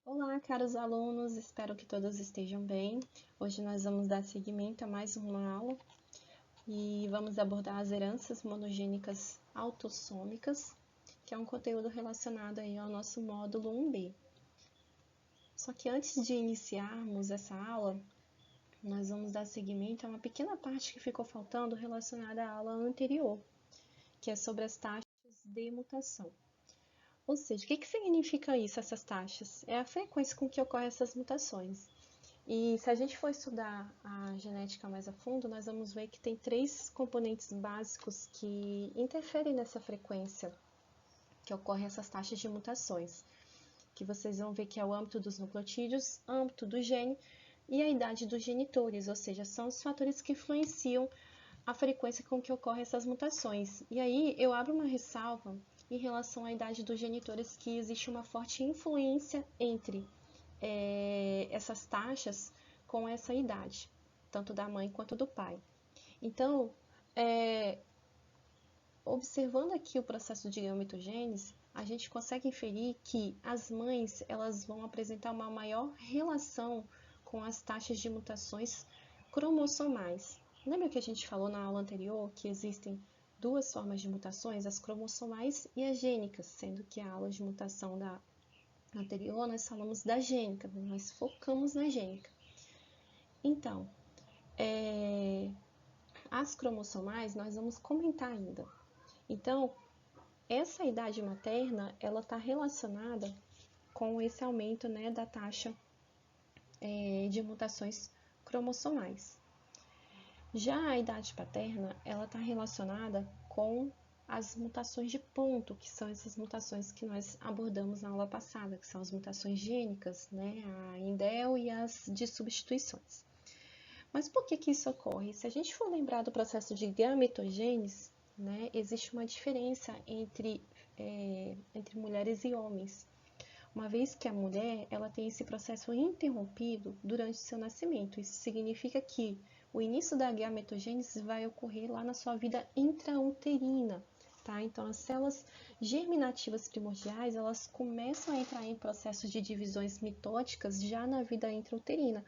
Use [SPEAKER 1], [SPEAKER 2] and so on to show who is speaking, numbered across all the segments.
[SPEAKER 1] Olá, caros alunos, espero que todos estejam bem. Hoje nós vamos dar seguimento a mais uma aula e vamos abordar as heranças monogênicas autossômicas, que é um conteúdo relacionado aí ao nosso módulo 1B. Só que antes de iniciarmos essa aula, nós vamos dar seguimento a uma pequena parte que ficou faltando relacionada à aula anterior, que é sobre as taxas de mutação. Ou seja, o que significa isso, essas taxas? É a frequência com que ocorrem essas mutações. E se a gente for estudar a genética mais a fundo, nós vamos ver que tem 3 componentes básicos que interferem nessa frequência que ocorrem essas taxas de mutações. Que vocês vão ver que é o âmbito dos nucleotídeos, âmbito do gene e a idade dos genitores, ou seja, são os fatores que influenciam a frequência com que ocorrem essas mutações. E aí eu abro uma ressalva em relação à idade dos genitores, que existe uma forte influência entre essas taxas com essa idade, tanto da mãe quanto do pai. Então, observando aqui o processo de gametogênese, a gente consegue inferir que as mães elas vão apresentar uma maior relação com as taxas de mutações cromossomais. Lembra que a gente falou na aula anterior que existem 2 formas de mutações, as cromossomais e as gênicas, sendo que a aula de mutação da anterior nós falamos da gênica, nós focamos na gênica. Então, as cromossomais nós vamos comentar ainda. Então, essa idade materna, ela está relacionada com esse aumento, né, da taxa de mutações cromossomais. Já a idade paterna, ela está relacionada com as mutações de ponto, que são essas mutações que nós abordamos na aula passada, que são as mutações gênicas, né, a indel e as de substituições. Mas por que isso ocorre? Se a gente for lembrar do processo de gametogênese, né, existe uma diferença entre mulheres e homens, uma vez que a mulher ela tem esse processo interrompido durante seu nascimento. Isso significa que o início da gametogênese vai ocorrer lá na sua vida intrauterina, tá? Então, as células germinativas primordiais, elas começam a entrar em processos de divisões mitóticas já na vida intrauterina.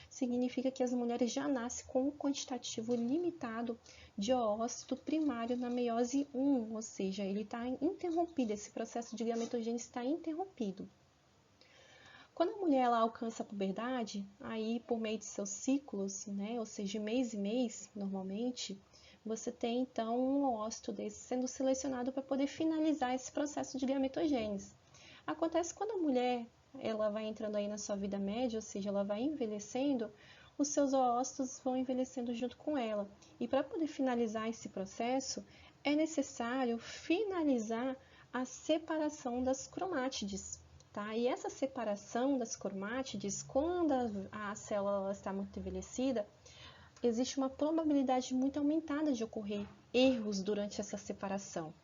[SPEAKER 1] Significa que as mulheres já nascem com um quantitativo limitado de oócito primário na meiose 1, ou seja, ele está interrompido, esse processo de gametogênese está interrompido. Quando a mulher ela alcança a puberdade, aí por meio de seus ciclos, né, ou seja, de mês em mês, normalmente, você tem então um oócito desse sendo selecionado para poder finalizar esse processo de gametogênese. Acontece quando a mulher ela vai entrando aí na sua vida média, ou seja, ela vai envelhecendo, os seus oócitos vão envelhecendo junto com ela. E para poder finalizar esse processo, é necessário finalizar a separação das cromátides. Tá? E essa separação das cromátides, quando a célula está muito envelhecida, existe uma probabilidade muito aumentada de ocorrer erros durante essa separação,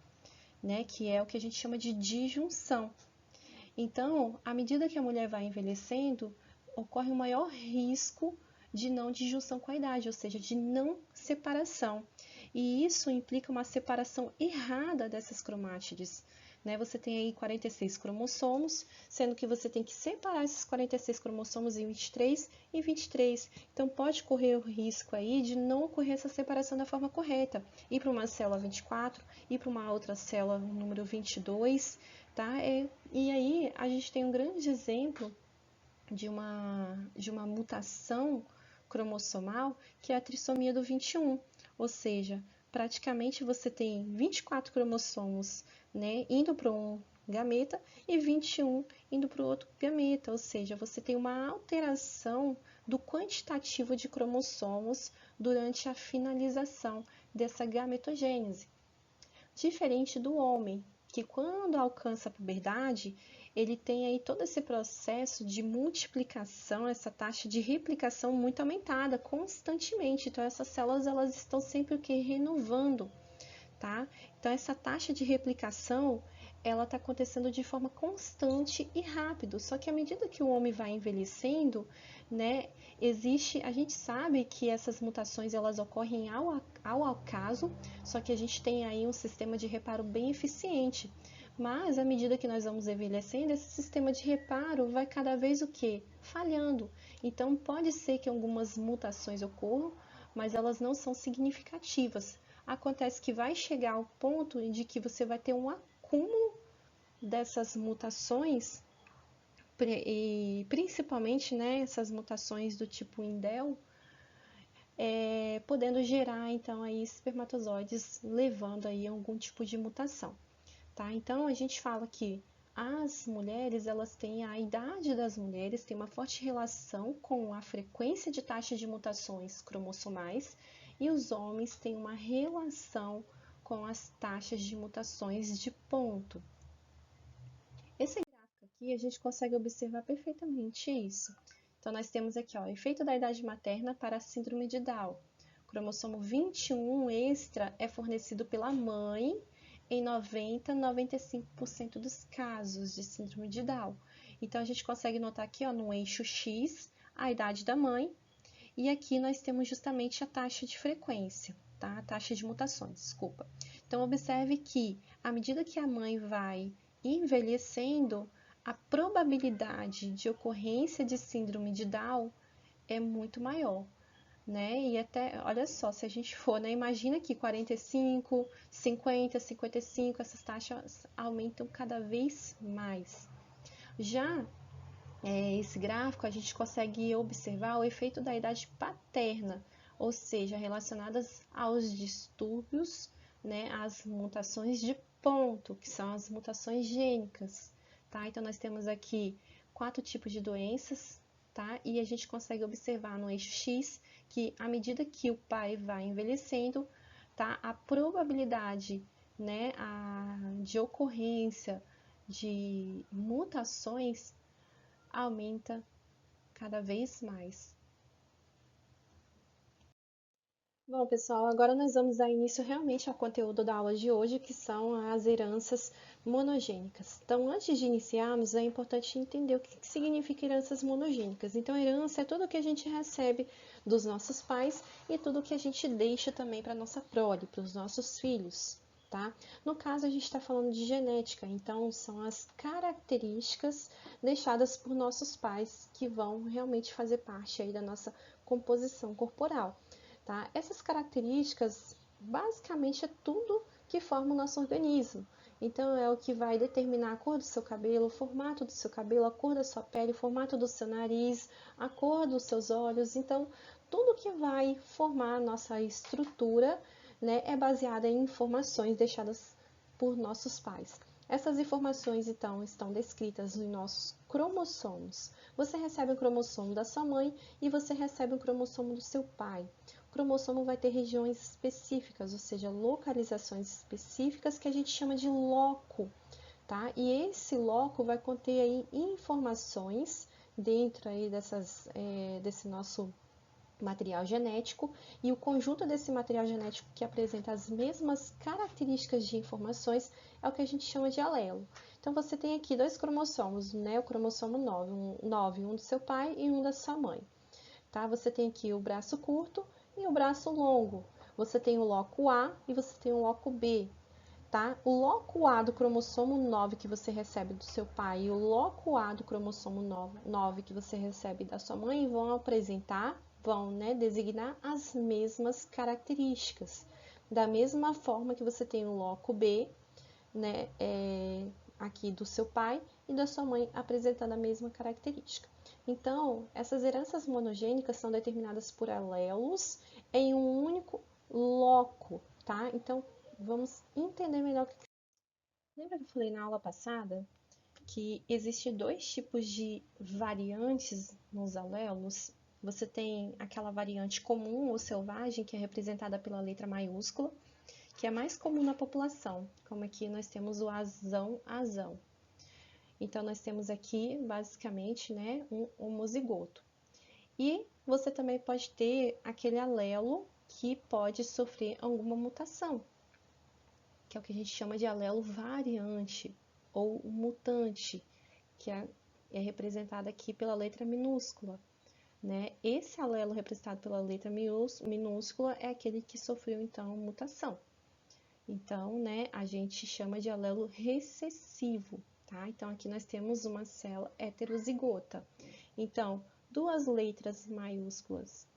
[SPEAKER 1] né? Que é o que a gente chama de disjunção. Então, à medida que a mulher vai envelhecendo, ocorre um maior risco de não disjunção com a idade, ou seja, de não separação. E isso implica uma separação errada dessas cromátides. Né? Você tem aí 46 cromossomos, sendo que você tem que separar esses 46 cromossomos em 23 e 23. Então, pode correr o risco aí de não ocorrer essa separação da forma correta. Ir para uma célula 24, ir para uma outra célula número 22, tá? E aí a gente tem um grande exemplo de uma mutação cromossomal, que é a trissomia do 21, ou seja, praticamente você tem 24 cromossomos, né, indo para um gameta e 21 indo para o outro gameta, ou seja, você tem uma alteração do quantitativo de cromossomos durante a finalização dessa gametogênese. Diferente do homem, que quando alcança a puberdade, ele tem aí todo esse processo de multiplicação, essa taxa de replicação muito aumentada constantemente. Então, essas células elas estão sempre o que? Renovando, tá? Então, essa taxa de replicação ela está acontecendo de forma constante e rápido. Só que à medida que o homem vai envelhecendo, né, a gente sabe que essas mutações elas ocorrem ao acaso, só que a gente tem aí um sistema de reparo bem eficiente. Mas, à medida que nós vamos envelhecendo, esse sistema de reparo vai cada vez o quê? Falhando. Então, pode ser que algumas mutações ocorram, mas elas não são significativas. Acontece que vai chegar ao ponto de que você vai ter um acúmulo dessas mutações, e principalmente, né, essas mutações do tipo indel, podendo gerar então aí espermatozoides levando aí a algum tipo de mutação, tá? Então a gente fala que as mulheres, elas têm a idade das mulheres tem uma forte relação com a frequência de taxa de mutações cromossomais e os homens têm uma relação com as taxas de mutações de ponto. Esse gráfico aqui a gente consegue observar perfeitamente isso. Então, nós temos aqui o efeito da idade materna para a síndrome de Down. O cromossomo 21 extra é fornecido pela mãe em 90 a 95% dos casos de síndrome de Down. Então, a gente consegue notar aqui no eixo X a idade da mãe e aqui nós temos justamente a taxa de frequência, tá? A taxa de mutações, desculpa. Então, observe que à medida que a mãe vai envelhecendo, a probabilidade de ocorrência de síndrome de Down é muito maior, né? E até, olha só, se a gente for, né? Imagina que 45, 50, 55, essas taxas aumentam cada vez mais. Já esse gráfico, a gente consegue observar o efeito da idade paterna, ou seja, relacionadas aos distúrbios, né, às mutações de ponto, que são as mutações gênicas, tá? Então, nós temos aqui 4 tipos de doenças, tá? E a gente consegue observar no eixo X que, à medida que o pai vai envelhecendo, tá? A probabilidade, né, de ocorrência de mutações aumenta cada vez mais. Bom, pessoal, agora nós vamos dar início realmente ao conteúdo da aula de hoje, que são as heranças monogênicas. Então, antes de iniciarmos, é importante entender o que significa heranças monogênicas. Então, herança é tudo o que a gente recebe dos nossos pais e tudo o que a gente deixa também para a nossa prole, para os nossos filhos. Tá? No caso, a gente está falando de genética, então são as características deixadas por nossos pais que vão realmente fazer parte aí da nossa composição corporal. Tá? Essas características, basicamente, é tudo que forma o nosso organismo. Então, é o que vai determinar a cor do seu cabelo, o formato do seu cabelo, a cor da sua pele, o formato do seu nariz, a cor dos seus olhos. Então, tudo que vai formar a nossa estrutura, né, é baseada em informações deixadas por nossos pais. Essas informações, então, estão descritas nos nossos cromossomos. Você recebe um cromossomo da sua mãe e você recebe um cromossomo do seu pai. O cromossomo vai ter regiões específicas, ou seja, localizações específicas que a gente chama de loco, tá? E esse loco vai conter aí informações dentro aí desse nosso material genético, e o conjunto desse material genético que apresenta as mesmas características de informações é o que a gente chama de alelo. Então, você tem aqui 2 cromossomos, né? O cromossomo 9, um do seu pai e um da sua mãe. Tá? Você tem aqui o braço curto e o braço longo. Você tem o loco A e você tem o loco B. Tá? O loco A do cromossomo 9 que você recebe do seu pai e o loco A do cromossomo 9 que você recebe da sua mãe vão, né, designar as mesmas características. Da mesma forma que você tem o loco B, né, aqui do seu pai e da sua mãe apresentando a mesma característica. Então, essas heranças monogênicas são determinadas por alelos em um único loco, tá? Então, vamos entender melhor o que. Lembra que eu falei na aula passada que existem 2 tipos de variantes nos alelos? Você tem aquela variante comum ou selvagem, que é representada pela letra maiúscula, que é mais comum na população, como aqui nós temos o azão. Então, nós temos aqui, basicamente, né, um homozigoto. E você também pode ter aquele alelo que pode sofrer alguma mutação, que é o que a gente chama de alelo variante ou mutante, que é representado aqui pela letra minúscula. Né? Esse alelo representado pela letra minúscula é aquele que sofreu, então, mutação. Então, né, a gente chama de alelo recessivo, tá? Então, aqui nós temos uma célula heterozigota. Então, duas letras maiúsculas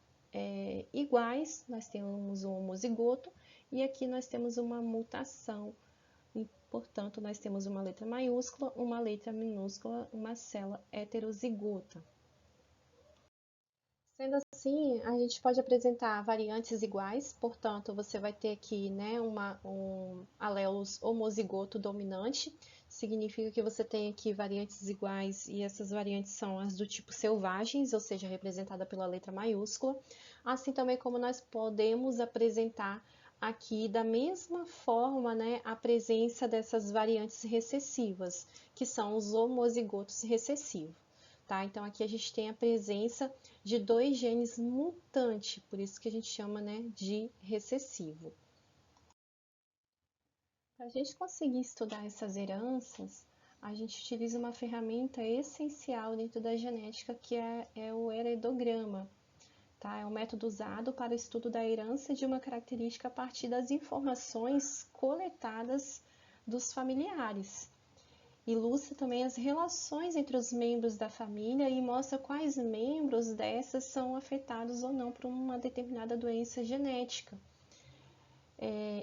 [SPEAKER 1] iguais, nós temos um homozigoto, e aqui nós temos uma mutação, e, portanto, nós temos uma letra maiúscula, uma letra minúscula, uma célula heterozigota. Sendo assim, a gente pode apresentar variantes iguais, portanto, você vai ter aqui, né, um alelos homozigoto dominante, significa que você tem aqui variantes iguais e essas variantes são as do tipo selvagens, ou seja, representada pela letra maiúscula, assim também como nós podemos apresentar aqui da mesma forma, né, a presença dessas variantes recessivas, que são os homozigotos recessivos. Tá? Então, aqui a gente tem a presença de dois genes mutantes, por isso que a gente chama, né, de recessivo. Para a gente conseguir estudar essas heranças, a gente utiliza uma ferramenta essencial dentro da genética, que é o heredograma. Tá? É um método usado para o estudo da herança de uma característica a partir das informações coletadas dos familiares. Ilustra também as relações entre os membros da família e mostra quais membros dessas são afetados ou não por uma determinada doença genética.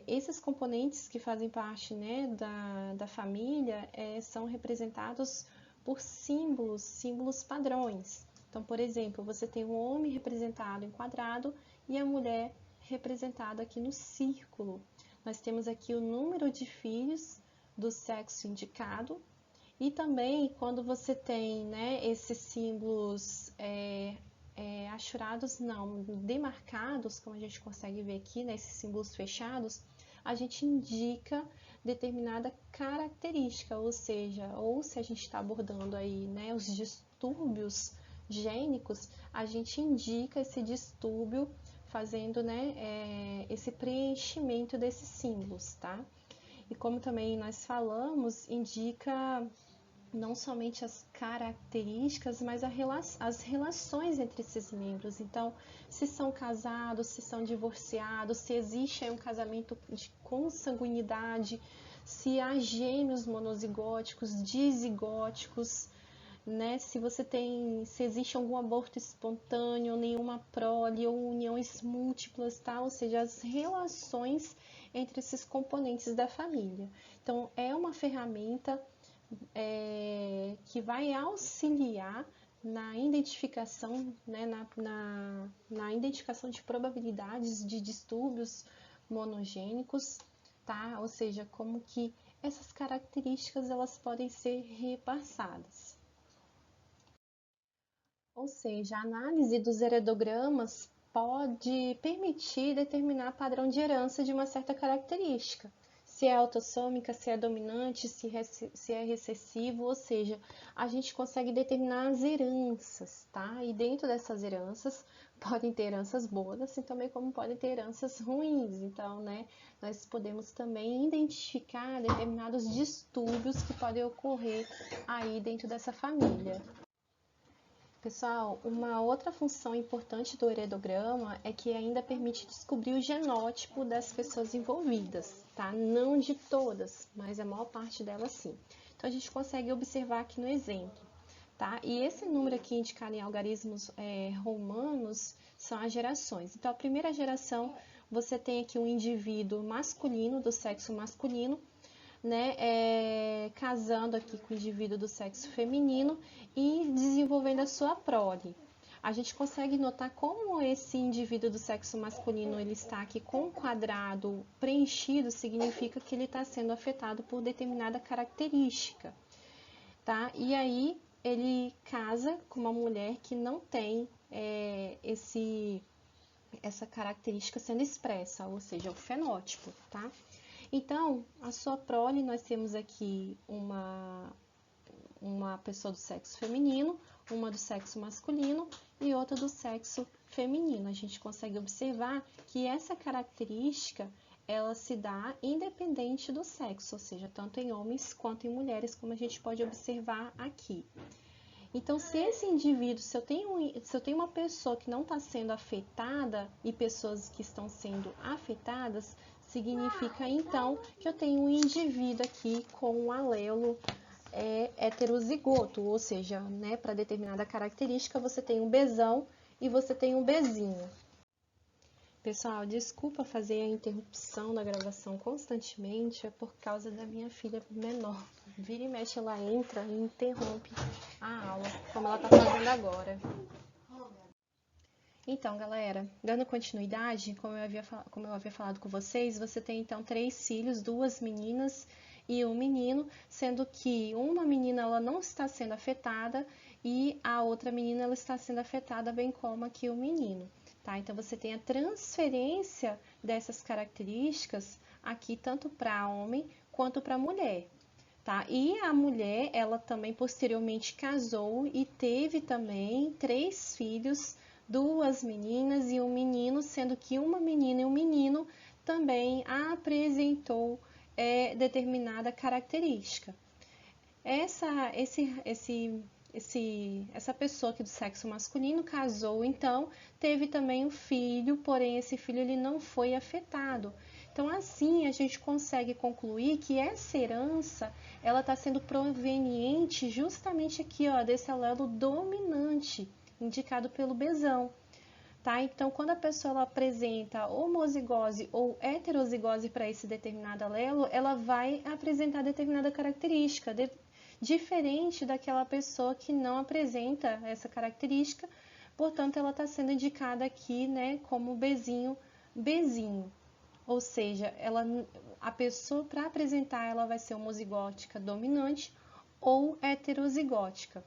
[SPEAKER 1] Esses componentes que fazem parte, né, da família são representados por símbolos padrões. Então, por exemplo, você tem o homem representado em quadrado e a mulher representada aqui no círculo. Nós temos aqui o número de filhos do sexo indicado. E também, quando você tem, né, esses símbolos achurados, não, demarcados, como a gente consegue ver aqui, né, esses símbolos fechados, a gente indica determinada característica, ou seja, ou se a gente está abordando aí, né, os distúrbios gênicos, a gente indica esse distúrbio fazendo, né, esse preenchimento desses símbolos, tá? E como também nós falamos, indica não somente as características, mas as relações entre esses membros. Então, se são casados, se são divorciados, se existe um casamento de consanguinidade, se há gêmeos monozigóticos, dizigóticos, né? Se existe algum aborto espontâneo, nenhuma prole ou uniões múltiplas, tá? Ou seja, as relações entre esses componentes da família. Então, é uma ferramenta que vai auxiliar na identificação, né, na identificação de probabilidades de distúrbios monogênicos, tá? Ou seja, como que essas características elas podem ser repassadas. Ou seja, a análise dos heredogramas pode permitir determinar padrão de herança de uma certa característica. Se é autossômica, se é dominante, se é recessivo, ou seja, a gente consegue determinar as heranças, tá? E dentro dessas heranças, podem ter heranças boas, assim também como podem ter heranças ruins. Então, né, nós podemos também identificar determinados distúrbios que podem ocorrer aí dentro dessa família. Pessoal, uma outra função importante do heredograma é que ainda permite descobrir o genótipo das pessoas envolvidas, tá? Não de todas, mas a maior parte delas sim. Então, a gente consegue observar aqui no exemplo, tá? E esse número aqui indicado em algarismos romanos são as gerações. Então, a primeira geração, você tem aqui um indivíduo masculino, do sexo masculino, né, casando aqui com o indivíduo do sexo feminino e desenvolvendo a sua prole. A gente consegue notar como esse indivíduo do sexo masculino ele está aqui com um quadrado preenchido, significa que ele está sendo afetado por determinada característica, tá? E aí ele casa com uma mulher que não tem essa característica sendo expressa, ou seja, o fenótipo, tá? Então, a sua prole, nós temos aqui uma pessoa do sexo feminino, uma do sexo masculino e outra do sexo feminino. A gente consegue observar que essa característica, ela se dá independente do sexo, ou seja, tanto em homens quanto em mulheres, como a gente pode observar aqui. Então, se esse indivíduo, se eu tenho uma pessoa que não está sendo afetada e pessoas que estão sendo afetadas, significa então que eu tenho um indivíduo aqui com um alelo heterozigoto, ou seja, né, para determinada característica você tem um Bzão e você tem um Bzinho. Pessoal, desculpa fazer a interrupção da gravação constantemente, é por causa da minha filha menor. Vira e mexe, ela entra e interrompe a aula, como ela está fazendo agora. Então, galera, dando continuidade, como eu havia falado com vocês, você tem então 3 filhos, 2 meninas e um menino, sendo que uma menina ela não está sendo afetada e a outra menina ela está sendo afetada, bem como aqui o menino. Tá? Então, você tem a transferência dessas características aqui tanto para homem quanto para mulher. Tá? E a mulher, ela também posteriormente casou e teve também 3 filhos, 2 meninas e um menino, sendo que uma menina e um menino também apresentou determinada característica. Essa pessoa aqui do sexo masculino casou, então, teve também um filho, porém esse filho ele não foi afetado. Então, assim, a gente consegue concluir que essa herança, ela está sendo proveniente justamente aqui, ó, desse alelo dominante, indicado pelo Bzão. Tá? Então, quando a pessoa ela apresenta homozigose ou heterozigose para esse determinado alelo, ela vai apresentar determinada característica, diferente daquela pessoa que não apresenta essa característica, portanto, ela está sendo indicada aqui, né, como Bzinho. Ou seja, a pessoa para apresentar ela vai ser homozigótica dominante ou heterozigótica.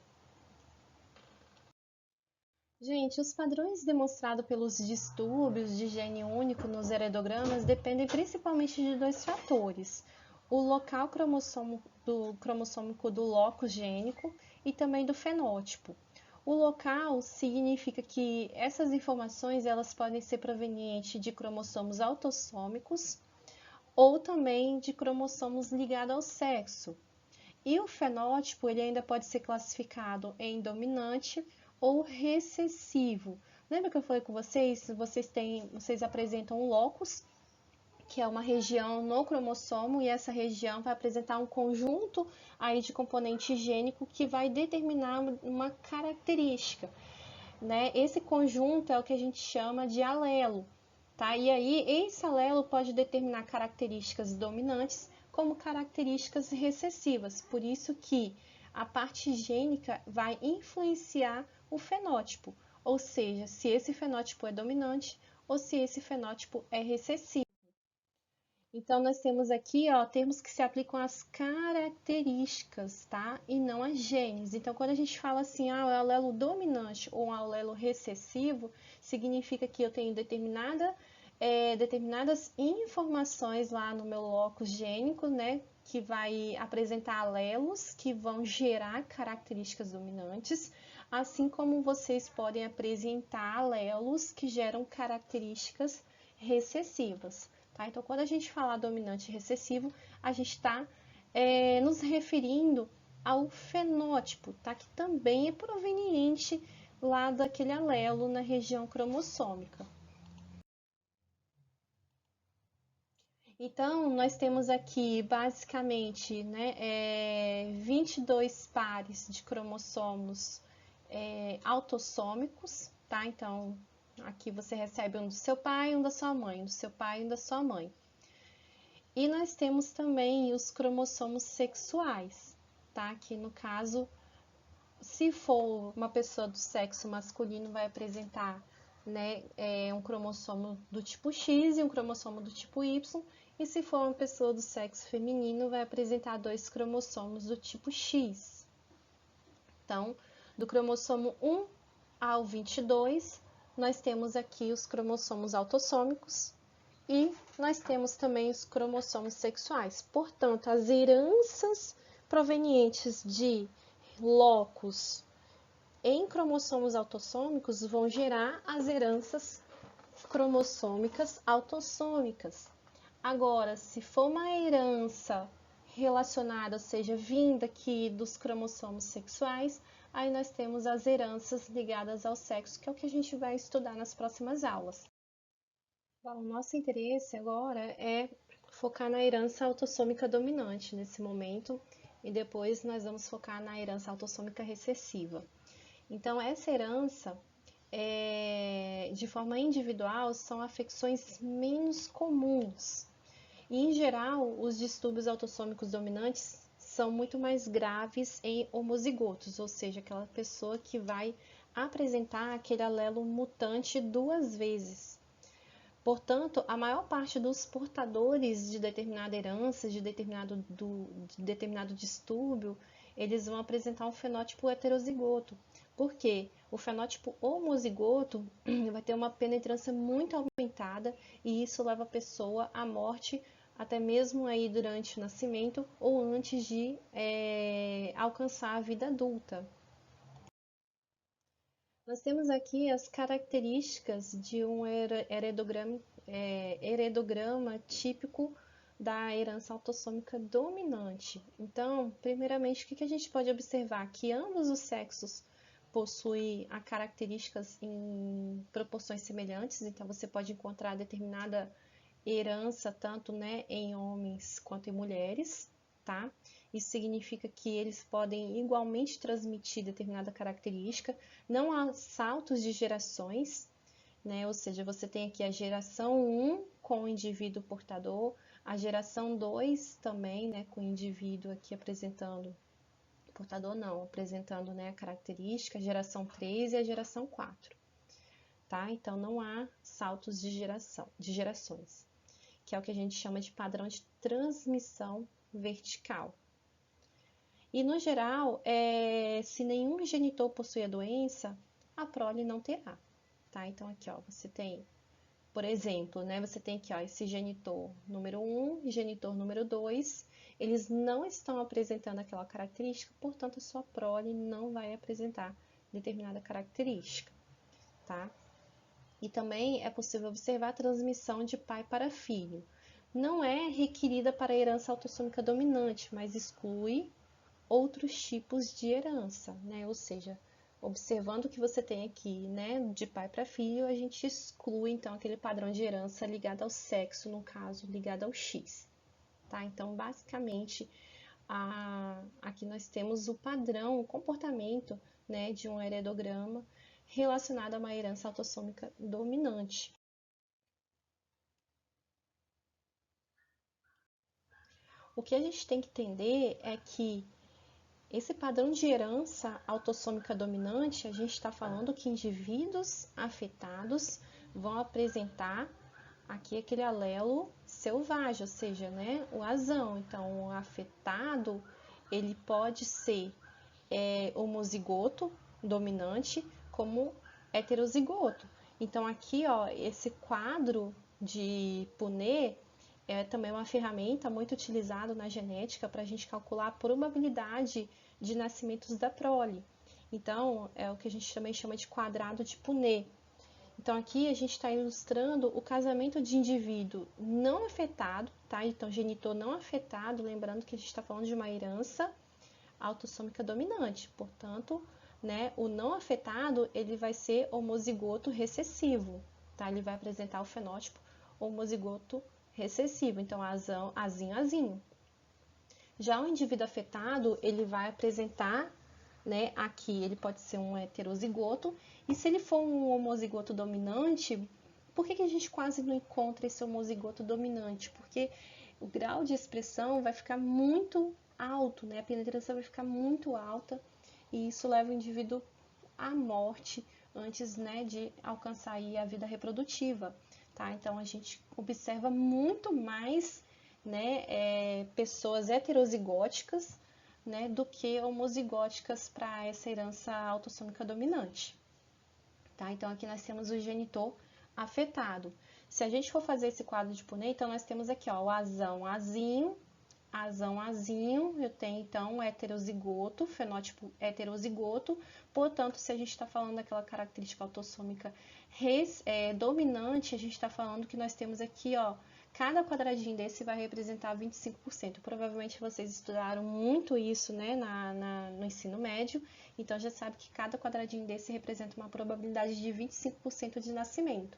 [SPEAKER 1] Gente, os padrões demonstrados pelos distúrbios de gene único nos heredogramas dependem principalmente de 2 fatores: o local cromossômico do locus gênico e também do fenótipo. O local significa que essas informações elas podem ser provenientes de cromossomos autossômicos ou também de cromossomos ligados ao sexo. E o fenótipo ele ainda pode ser classificado em dominante ou recessivo. Lembra que eu falei com vocês? Vocês apresentam um locus, que é uma região no cromossomo, e essa região vai apresentar um conjunto aí de componente gênico que vai determinar uma característica, né? Esse conjunto é o que a gente chama de alelo, tá? E aí esse alelo pode determinar características dominantes como características recessivas. Por isso que a parte gênica vai influenciar o fenótipo, ou seja, se esse fenótipo é dominante ou se esse fenótipo é recessivo. Então, nós temos aqui, ó, termos que se aplicam às características, tá? E não às genes. Então, quando a gente fala assim, ah, o alelo dominante ou um alelo recessivo, significa que eu tenho determinadas informações lá no meu locus gênico, né? Que vai apresentar alelos que vão gerar características dominantes, assim como vocês podem apresentar alelos que geram características recessivas. Tá? Então, quando a gente fala dominante e recessivo, a gente está nos referindo ao fenótipo, tá? Que também é proveniente lá daquele alelo na região cromossômica. Então, nós temos aqui basicamente, né, 22 pares de cromossomos autossômicos, tá? Então, aqui você recebe um do seu pai e um da sua mãe, um do seu pai e um da sua mãe. E nós temos também os cromossomos sexuais, tá? Que no caso, se for uma pessoa do sexo masculino, vai apresentar, né, um cromossomo do tipo X e um cromossomo do tipo Y, e se for uma pessoa do sexo feminino, vai apresentar 2 cromossomos do tipo X. Então, do cromossomo 1 ao 22, nós temos aqui os cromossomos autossômicos e nós temos também os cromossomos sexuais. Portanto, as heranças provenientes de locus em cromossomos autossômicos vão gerar as heranças cromossômicas autossômicas. Agora, se for uma herança relacionada, ou seja, vinda aqui dos cromossomos sexuais, aí nós temos as heranças ligadas ao sexo, que é o que a gente vai estudar nas próximas aulas. Bom, o nosso interesse agora é focar na herança autossômica dominante nesse momento, e depois nós vamos focar na herança autossômica recessiva. Então, essa herança, de forma individual, são afecções menos comuns. E, em geral, os distúrbios autossômicos dominantes são muito mais graves em homozigotos, ou seja, aquela pessoa que vai apresentar aquele alelo mutante duas vezes. Portanto, a maior parte dos portadores de determinada herança, de determinado distúrbio, eles vão apresentar um fenótipo heterozigoto. Por quê? O fenótipo homozigoto vai ter uma penetrância muito aumentada e isso leva a pessoa à morte até mesmo aí durante o nascimento ou antes de alcançar a vida adulta. Nós temos aqui as características de um heredograma típico da herança autossômica dominante. Então, primeiramente, o que a gente pode observar? Que ambos os sexos possuem características em proporções semelhantes, então você pode encontrar determinada herança tanto, né, em homens quanto em mulheres, tá? Isso significa que eles podem igualmente transmitir determinada característica. Não há saltos de gerações, né? Ou seja, você tem aqui a geração 1 com o indivíduo portador, a geração 2 também, né, com o indivíduo aqui apresentando, portador não, apresentando, né, a característica, a geração 3 e a geração 4, tá? Então não há saltos de gerações, que é o que a gente chama de padrão de transmissão vertical. E, no geral, se nenhum genitor possui a doença, a prole não terá, tá? Então, aqui, ó, você tem, por exemplo, né, você tem aqui, ó, esse genitor número 1 e genitor número 2, eles não estão apresentando aquela característica, portanto, a sua prole não vai apresentar determinada característica, tá? E também é possível observar a transmissão de pai para filho. Não é requerida para a herança autossômica dominante, mas exclui outros tipos de herança, né? Ou seja, observando o que você tem aqui, né, de pai para filho, a gente exclui então aquele padrão de herança ligado ao sexo, no caso, ligado ao X, tá? Então, basicamente, aqui nós temos o padrão, o comportamento, né, de um heredograma relacionado a uma herança autossômica dominante. O que a gente tem que entender é que esse padrão de herança autossômica dominante, a gente está falando que indivíduos afetados vão apresentar aqui aquele alelo selvagem, ou seja, né, o azão. Então, o afetado, ele pode ser homozigoto dominante como heterozigoto. Então, aqui, ó, esse quadro de Punnett é também uma ferramenta muito utilizada na genética para a gente calcular a probabilidade de nascimentos da prole. Então, é o que a gente também chama de quadrado de Punnett. Então, aqui a gente está ilustrando o casamento de indivíduo não afetado, tá? Então, genitor não afetado, lembrando que a gente está falando de uma herança autossômica dominante. Portanto, né, o não afetado, ele vai ser homozigoto recessivo, tá? Ele vai apresentar o fenótipo homozigoto recessivo, então azão, azinho, azinho. Já o indivíduo afetado, ele vai apresentar, né, aqui ele pode ser um heterozigoto, e se ele for um homozigoto dominante, por que a gente quase não encontra esse homozigoto dominante? Porque o grau de expressão vai ficar muito alto, né? A penetração vai ficar muito alta, e isso leva o indivíduo à morte antes, né, de alcançar aí a vida reprodutiva, tá? Então a gente observa muito mais, né, pessoas heterozigóticas, né, do que homozigóticas para essa herança autossômica dominante, tá? Então aqui nós temos o genitor afetado. Se a gente for fazer esse quadro de Punnett, então nós temos aqui, ó, o azão, azinho, azão, azinho, eu tenho então heterozigoto, fenótipo heterozigoto, portanto, se a gente está falando daquela característica autossômica dominante, a gente está falando que nós temos aqui, ó, cada quadradinho desse vai representar 25%. Provavelmente vocês estudaram muito isso, né, no ensino médio, então já sabe que cada quadradinho desse representa uma probabilidade de 25% de nascimento.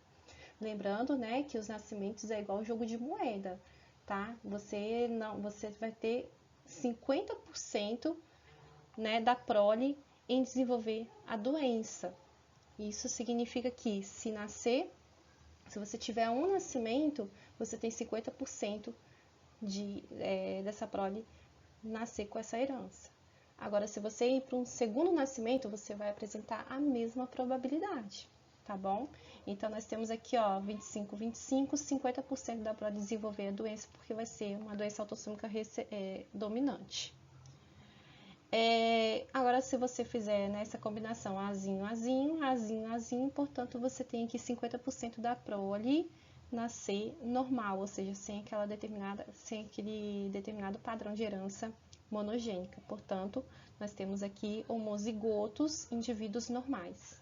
[SPEAKER 1] Lembrando, né, que os nascimentos é igual jogo de moeda, tá? Você vai ter 50%, né, da prole em desenvolver a doença. Isso significa que se você tiver um nascimento, você tem 50% dessa prole nascer com essa herança. Agora, se você ir para um segundo nascimento, você vai apresentar a mesma probabilidade, tá bom? Então, nós temos aqui, ó, 25, 25, 50% dá para desenvolver a doença, porque vai ser uma doença autossômica dominante. Agora, se você fizer, né, essa combinação Azinho, Azinho, Azinho, Azinho, portanto, você tem aqui 50% da prole nascer normal, ou seja, sem aquele determinado padrão de herança monogênica. Portanto, nós temos aqui homozigotos, indivíduos normais.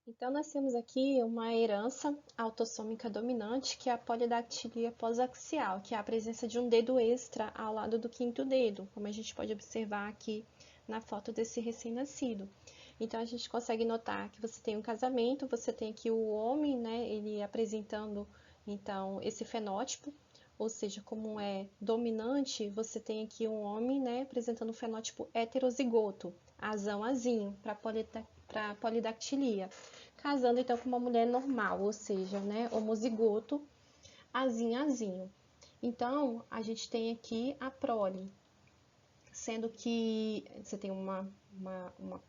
[SPEAKER 1] Então, nós temos aqui uma herança autossômica dominante, que é a polidactilia pós-axial, que é a presença de um dedo extra ao lado do quinto dedo, como a gente pode observar aqui na foto desse recém-nascido. Então, a gente consegue notar que você tem um casamento, você tem aqui o homem, né, ele apresentando, então, esse fenótipo, ou seja, como é dominante, você tem aqui um homem, né, apresentando um fenótipo heterozigoto, azão, azinho, para polidactilia, casando então com uma mulher normal, ou seja, né, homozigoto, azinho, azinho. Então, a gente tem aqui a prole, sendo que você tem uma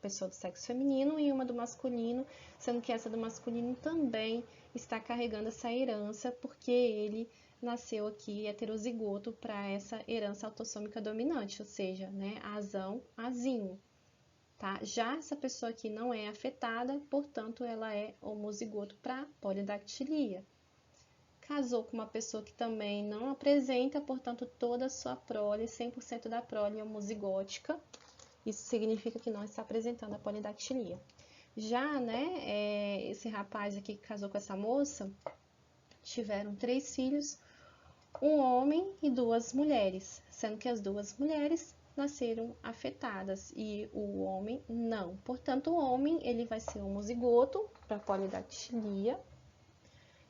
[SPEAKER 1] pessoa do sexo feminino e uma do masculino, sendo que essa do masculino também está carregando essa herança, porque ele nasceu aqui heterozigoto para essa herança autossômica dominante, ou seja, né, azão, azinho. Tá? Já essa pessoa aqui não é afetada, portanto, ela é homozigoto para polidactilia. Casou com uma pessoa que também não apresenta, portanto, toda a sua prole, 100% da prole é homozigótica. Isso significa que não está apresentando a polidactilia. Já, né, esse rapaz aqui que casou com essa moça, tiveram 3 filhos, um homem e 2 mulheres, sendo que as 2 mulheres nasceram afetadas e o homem não. Portanto, o homem ele vai ser homozigoto para polidactilia,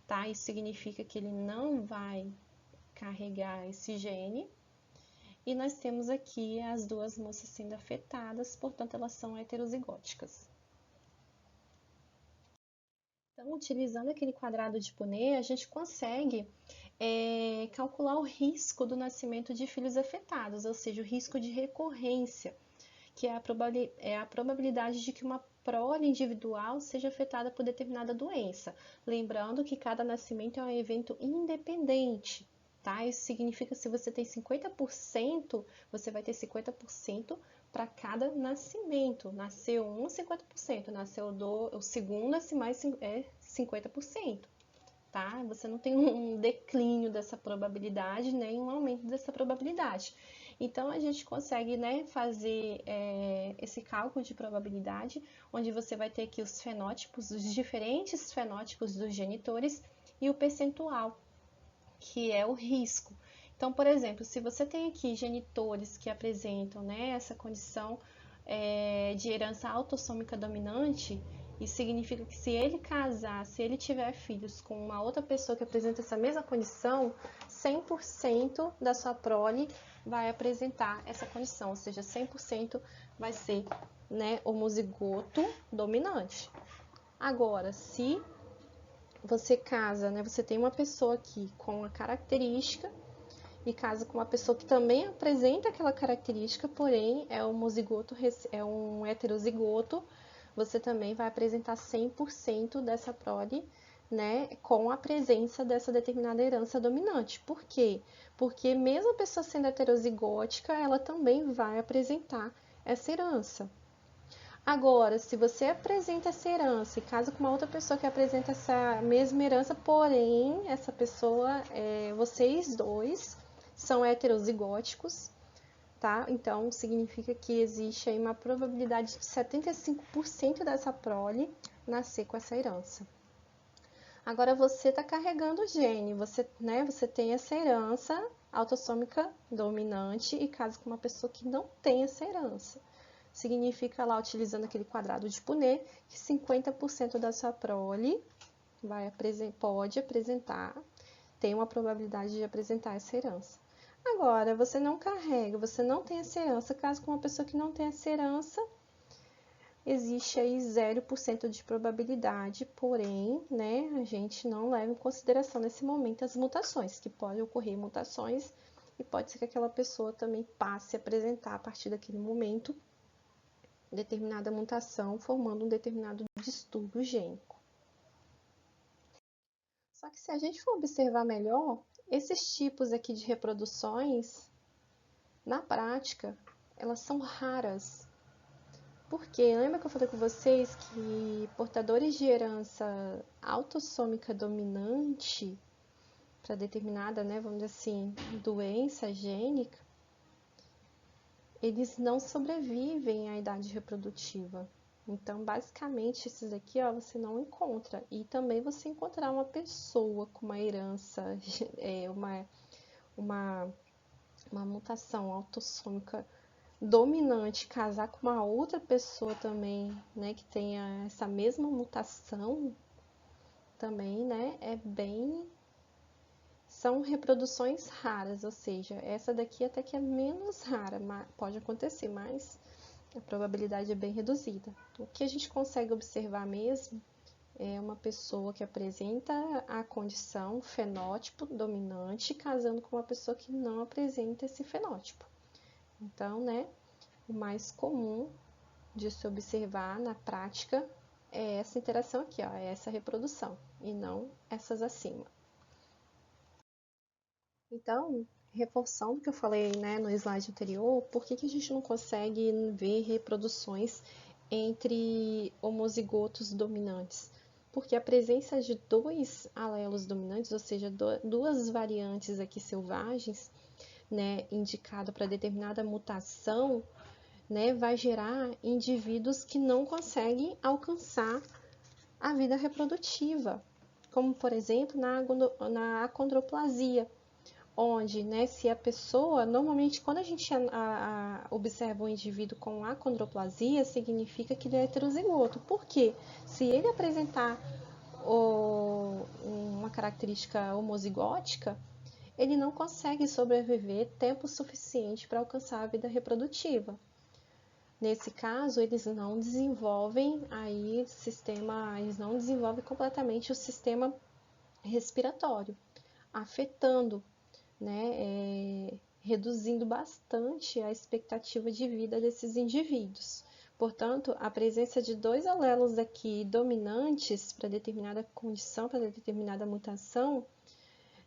[SPEAKER 1] tá? Isso significa que ele não vai carregar esse gene. E nós temos aqui as 2 moças sendo afetadas, portanto, elas são heterozigóticas. Então, utilizando aquele quadrado de Punnett, a gente consegue calcular o risco do nascimento de filhos afetados, ou seja, o risco de recorrência, que é a probabilidade de que uma prole individual seja afetada por determinada doença. Lembrando que cada nascimento é um evento independente, tá? Isso significa que se você tem 50%, você vai ter 50% para cada nascimento. Nasceu um, 50%, nasceu o segundo, mais 50%. Tá? Você não tem um declínio dessa probabilidade, nem um aumento dessa probabilidade. Então, a gente consegue, né, fazer esse cálculo de probabilidade, onde você vai ter aqui os fenótipos, os diferentes fenótipos dos genitores e o percentual, que é o risco. Então, por exemplo, se você tem aqui genitores que apresentam, né, essa condição de herança autossômica dominante, isso significa que se ele casar, se ele tiver filhos com uma outra pessoa que apresenta essa mesma condição, 100% da sua prole vai apresentar essa condição, ou seja, 100% vai ser, né, homozigoto dominante. Agora, se você casa, né, você tem uma pessoa aqui com a característica e casa com uma pessoa que também apresenta aquela característica, porém é um heterozigoto, você também vai apresentar 100% dessa prole, né, com a presença dessa determinada herança dominante. Por quê? Porque mesmo a pessoa sendo heterozigótica, ela também vai apresentar essa herança. Agora, se você apresenta essa herança e casa com uma outra pessoa que apresenta essa mesma herança, porém, essa pessoa, vocês dois são heterozigóticos, tá? Então, significa que existe aí uma probabilidade de 75% dessa prole nascer com essa herança. Agora, você está carregando o gene, você tem essa herança autossômica dominante e casa com uma pessoa que não tem essa herança. Significa lá, utilizando aquele quadrado de Punnett, que 50% da sua prole pode apresentar, tem uma probabilidade de apresentar essa herança. Agora, você não carrega, você não tem essa herança, caso com uma pessoa que não tem essa herança, existe aí 0% de probabilidade, porém, né, a gente não leva em consideração nesse momento as mutações, que podem ocorrer mutações e pode ser que aquela pessoa também passe a apresentar a partir daquele momento determinada mutação, formando um determinado distúrbio gênico. Só que se a gente for observar melhor, esses tipos aqui de reproduções, na prática, elas são raras. Porque lembra que eu falei com vocês que portadores de herança autossômica dominante para determinada, né, vamos dizer assim, doença gênica, eles não sobrevivem à idade reprodutiva. Então, basicamente, esses aqui, ó, você não encontra. E também você encontrar uma pessoa com uma herança, uma, uma mutação autossômica dominante, casar com uma outra pessoa também, né, que tenha essa mesma mutação, também, né, são reproduções raras, ou seja, essa daqui até que é menos rara, pode acontecer, mas a probabilidade é bem reduzida. O que a gente consegue observar mesmo é uma pessoa que apresenta a condição fenótipo dominante casando com uma pessoa que não apresenta esse fenótipo. Então, né, o mais comum de se observar na prática é essa interação aqui, ó, é essa reprodução, e não essas acima. Então, reforçando o que eu falei, né, no slide anterior, por que a gente não consegue ver reproduções entre homozigotos dominantes? Porque a presença de dois alelos dominantes, ou seja, duas variantes aqui selvagens, né, indicado para determinada mutação, né, vai gerar indivíduos que não conseguem alcançar a vida reprodutiva, como por exemplo na acondroplasia, onde, né, se a pessoa, normalmente quando a gente observa um indivíduo com acondroplasia, significa que ele é heterozigoto. Por quê? Se ele apresentar uma característica homozigótica, ele não consegue sobreviver tempo suficiente para alcançar a vida reprodutiva. Nesse caso, eles não desenvolvem eles não desenvolvem completamente o sistema respiratório, afetando, né, reduzindo bastante a expectativa de vida desses indivíduos. Portanto, a presença de dois alelos aqui dominantes para determinada condição, para determinada mutação,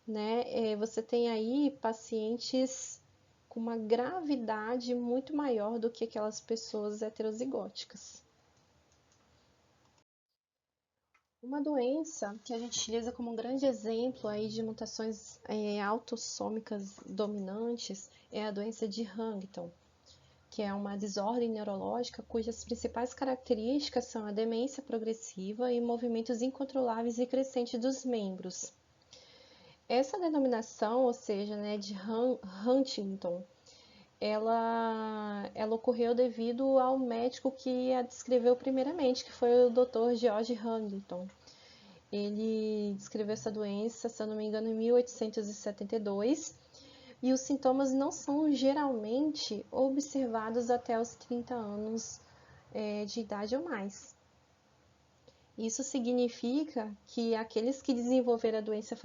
[SPEAKER 1] né, você tem aí pacientes com uma gravidade muito maior do que aquelas pessoas heterozigóticas. Uma doença que a gente utiliza como um grande exemplo aí de mutações autossômicas dominantes é a doença de Huntington, que é uma desordem neurológica cujas principais características são a demência progressiva e movimentos incontroláveis e crescentes dos membros. Essa denominação, ou seja, né, de Huntington, ela ocorreu devido ao médico que a descreveu primeiramente, que foi o Dr. George Huntington. Ele descreveu essa doença, se eu não me engano, em 1872, e os sintomas não são geralmente observados até os 30 anos de idade ou mais. Isso significa que aqueles que desenvolveram a doença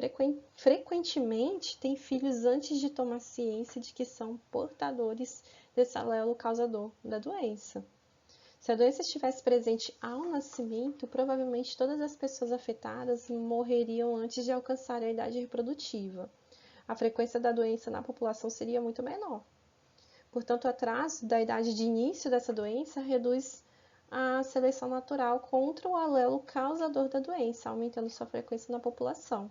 [SPEAKER 1] frequentemente têm filhos antes de tomar ciência de que são portadores desse alelo causador da doença. Se a doença estivesse presente ao nascimento, provavelmente todas as pessoas afetadas morreriam antes de alcançar a idade reprodutiva. A frequência da doença na população seria muito menor. Portanto, o atraso da idade de início dessa doença reduz a seleção natural contra o alelo causador da doença, aumentando sua frequência na população.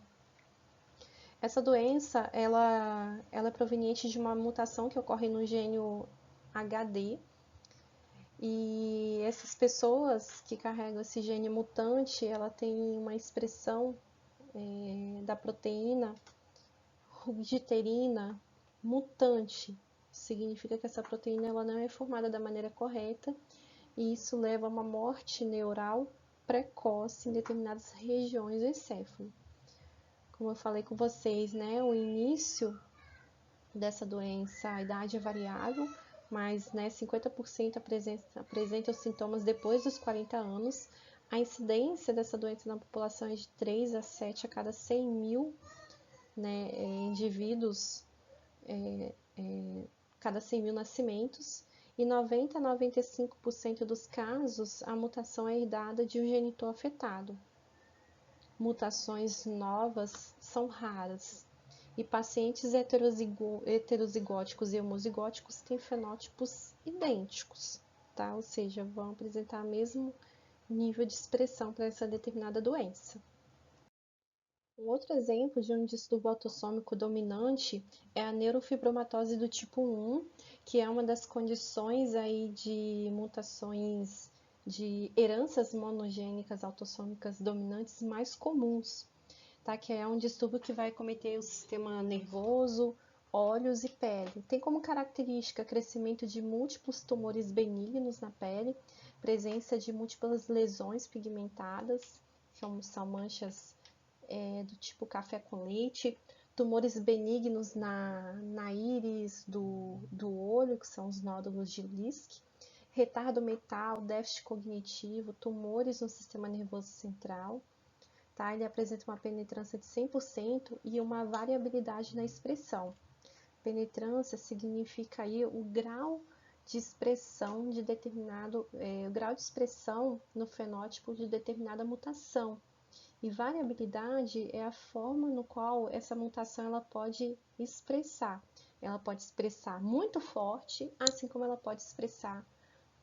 [SPEAKER 1] Essa doença ela é proveniente de uma mutação que ocorre no gênio HD, e essas pessoas que carregam esse gene mutante, ela tem uma expressão da proteína rugiterina mutante. Significa que essa proteína ela não é formada da maneira correta, e isso leva a uma morte neural precoce em determinadas regiões do encéfalo. Como eu falei com vocês, né, o início dessa doença, a idade é variável, mas, né, 50% apresentam sintomas depois dos 40 anos. A incidência dessa doença na população é de 3 a 7 a cada 100 mil, né, indivíduos, cada 100 mil nascimentos, e 90 a 95% dos casos a mutação é herdada de um genitor afetado. Mutações novas são raras, e pacientes heterozigóticos e homozigóticos têm fenótipos idênticos, tá? Ou seja, vão apresentar o mesmo nível de expressão para essa determinada doença. Um outro exemplo de um distúrbio autossômico dominante é a neurofibromatose do tipo 1, que é uma das condições aí de mutações de heranças monogênicas autossômicas dominantes mais comuns, tá? Que é um distúrbio que vai acometer o sistema nervoso, olhos e pele. Tem como característica crescimento de múltiplos tumores benignos na pele, presença de múltiplas lesões pigmentadas, que são manchas do tipo café com leite, tumores benignos na íris do olho, que são os nódulos de Lisk, retardo mental, déficit cognitivo, tumores no sistema nervoso central. Tá? Ele apresenta uma penetrância de 100% e uma variabilidade na expressão. Penetrância significa aí o grau de expressão de determinado, o grau de expressão no fenótipo de determinada mutação. E variabilidade é a forma no qual essa mutação ela pode expressar. Ela pode expressar muito forte, assim como ela pode expressar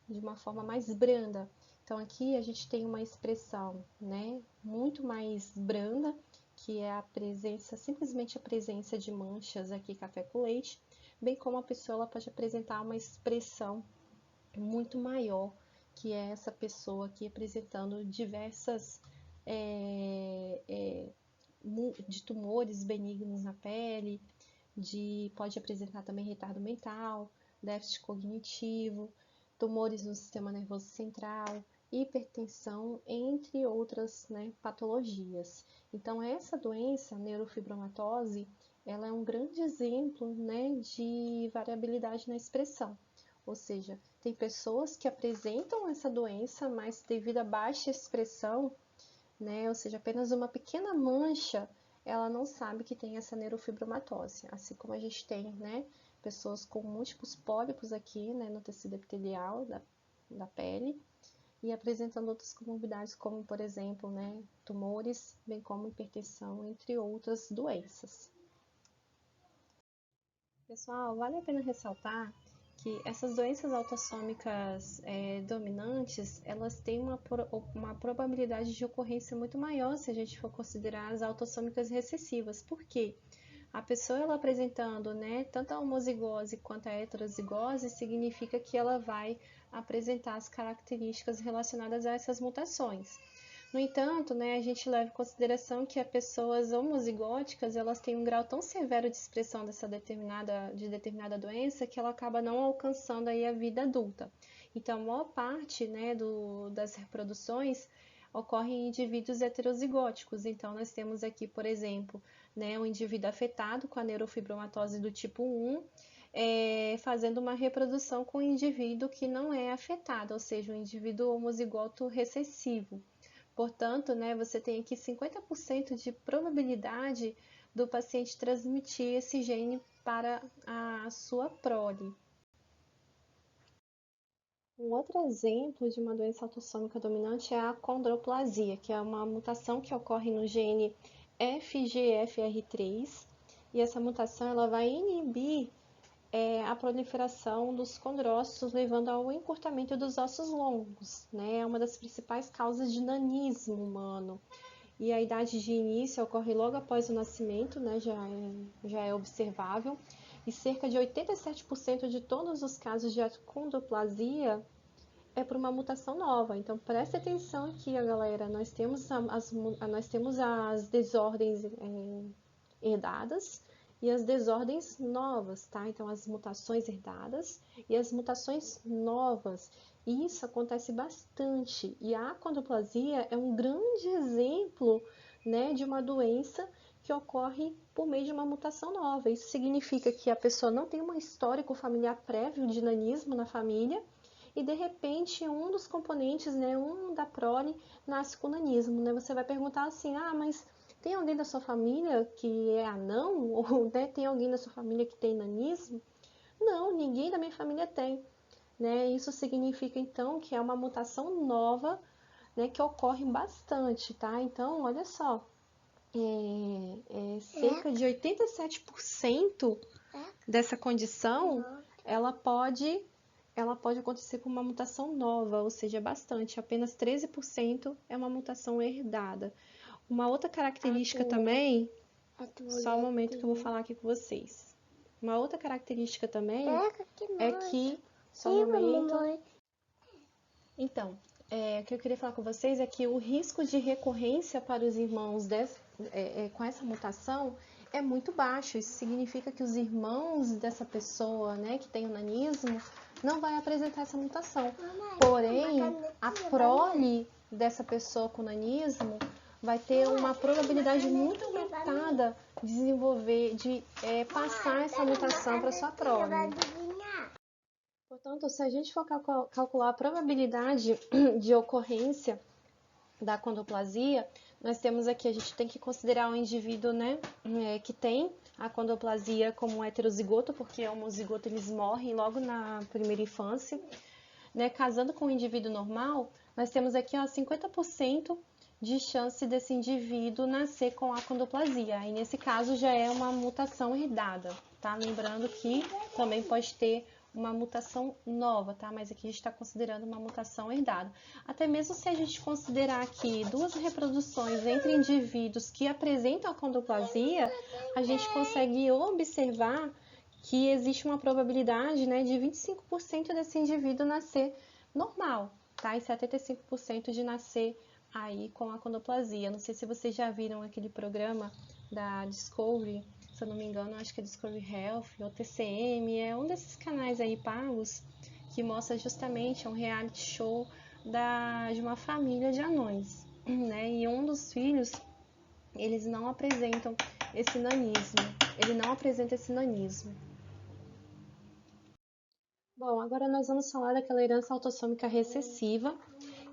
[SPEAKER 1] de uma forma mais branda. Então aqui a gente tem uma expressão, né, muito mais branda, que é a presença, simplesmente a presença de manchas aqui café com leite, bem como a pessoa ela pode apresentar uma expressão muito maior, que é essa pessoa aqui apresentando diversas de tumores benignos na pele, pode apresentar também retardo mental, déficit cognitivo, tumores no sistema nervoso central, hipertensão, entre outras, né, patologias. Então, essa doença, a neurofibromatose, ela é um grande exemplo, né, de variabilidade na expressão. Ou seja, tem pessoas que apresentam essa doença, mas devido à baixa expressão, né, ou seja, apenas uma pequena mancha, ela não sabe que tem essa neurofibromatose. Assim como a gente tem, né, pessoas com múltiplos pólipos aqui, né, no tecido epitelial da pele, e apresentando outras comorbidades, como, por exemplo, né, tumores, bem como hipertensão, entre outras doenças. Pessoal, vale a pena ressaltar que essas doenças autossômicas dominantes, elas têm uma probabilidade de ocorrência muito maior se a gente for considerar as autossômicas recessivas. Por quê? A pessoa ela apresentando, né, tanto a homozigose quanto a heterozigose, significa que ela vai apresentar as características relacionadas a essas mutações. No entanto, né, a gente leva em consideração que as pessoas homozigóticas elas têm um grau tão severo de expressão dessa determinada doença que ela acaba não alcançando aí a vida adulta. Então, a maior parte, né, das reproduções ocorre em indivíduos heterozigóticos. Então, nós temos aqui, por exemplo, né, um indivíduo afetado com a neurofibromatose do tipo 1, fazendo uma reprodução com um indivíduo que não é afetado, ou seja, um indivíduo homozigoto recessivo. Portanto, né, você tem aqui 50% de probabilidade do paciente transmitir esse gene para a sua prole. Um outro exemplo de uma doença autossômica dominante é a condroplasia, que é uma mutação que ocorre no gene FGFR3, e essa mutação ela vai inibir a proliferação dos condrócitos, levando ao encurtamento dos ossos longos, né? É uma das principais causas de nanismo humano. E a idade de início ocorre logo após o nascimento, né? Já é observável. E cerca de 87% de todos os casos de acondroplasia é por uma mutação nova. Então, preste atenção aqui, galera. Nós temos as desordens herdadas e as desordens novas, tá? Então, as mutações herdadas e as mutações novas. Isso acontece bastante. E a acondroplasia é um grande exemplo, né, de uma doença que ocorre por meio de uma mutação nova. Isso significa que a pessoa não tem um histórico familiar prévio de nanismo na família e, de repente, um dos componentes, né, um da prole, nasce com nanismo, né? Você vai perguntar assim, mas tem alguém da sua família que é anão? Ou, né, tem alguém da sua família que tem nanismo? Não, ninguém da minha família tem. Né? Isso significa então que é uma mutação nova, né, que ocorre bastante, tá? Então, olha só, cerca de 87% dessa condição, ela pode acontecer com uma mutação nova, ou seja, bastante. Apenas 13% é uma mutação herdada. Uma outra característica também, só um momento que eu vou falar aqui com vocês. Uma outra característica também é que, só um momento. Então, o que eu queria falar com vocês é que o risco de recorrência para os irmãos com essa mutação é muito baixo. Isso significa que os irmãos dessa pessoa, né, que tem o nanismo, não vai apresentar essa mutação. Porém, a prole dessa pessoa com nanismo vai ter uma probabilidade muito aumentada de desenvolver, de passar essa mutação para sua prole. Portanto, se a gente for calcular a probabilidade de ocorrência da acondroplasia, nós temos aqui, a gente tem que considerar o indivíduo, né, que tem a acondroplasia como um heterozigoto, porque o homozigoto eles morrem logo na primeira infância, né, casando com um indivíduo normal, nós temos aqui, 50% de chance desse indivíduo nascer com acondroplasia. E nesse caso já é uma mutação herdada, tá? Lembrando que também pode ter uma mutação nova, tá? Mas aqui a gente está considerando uma mutação herdada. Até mesmo se a gente considerar aqui 2 reproduções entre indivíduos que apresentam acondroplasia, a gente consegue observar que existe uma probabilidade, né, de 25% desse indivíduo nascer normal, tá? E 75% de nascer aí com acondroplasia. Não sei se vocês já viram aquele programa da Discovery, se eu não me engano, acho que é Discovery Health ou TCM, é um desses canais aí pagos que mostra justamente um reality show de uma família de anões, né? E um dos filhos, eles não apresentam esse nanismo, ele não apresenta esse nanismo. Bom, agora nós vamos falar daquela herança autossômica recessiva,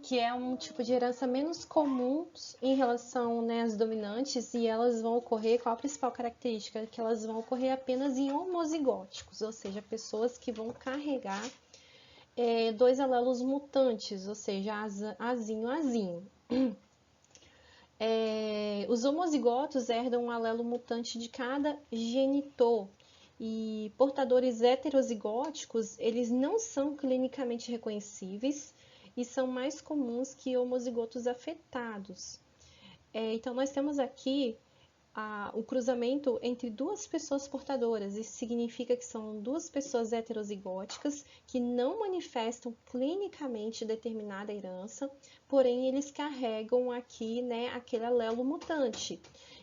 [SPEAKER 1] que é um tipo de herança menos comum em relação, né, às dominantes, e elas vão ocorrer, qual a principal característica? Que elas vão ocorrer apenas em homozigóticos, ou seja, pessoas que vão carregar 2 alelos mutantes, ou seja, azinho. Os homozigotos herdam um alelo mutante de cada genitor, e portadores heterozigóticos, eles não são clinicamente reconhecíveis e são mais comuns que homozigotos afetados. Então, nós temos aqui o cruzamento entre 2 pessoas portadoras. Isso significa que são 2 pessoas heterozigóticas que não manifestam clinicamente determinada herança, porém eles carregam aqui, né, aquele alelo mutante.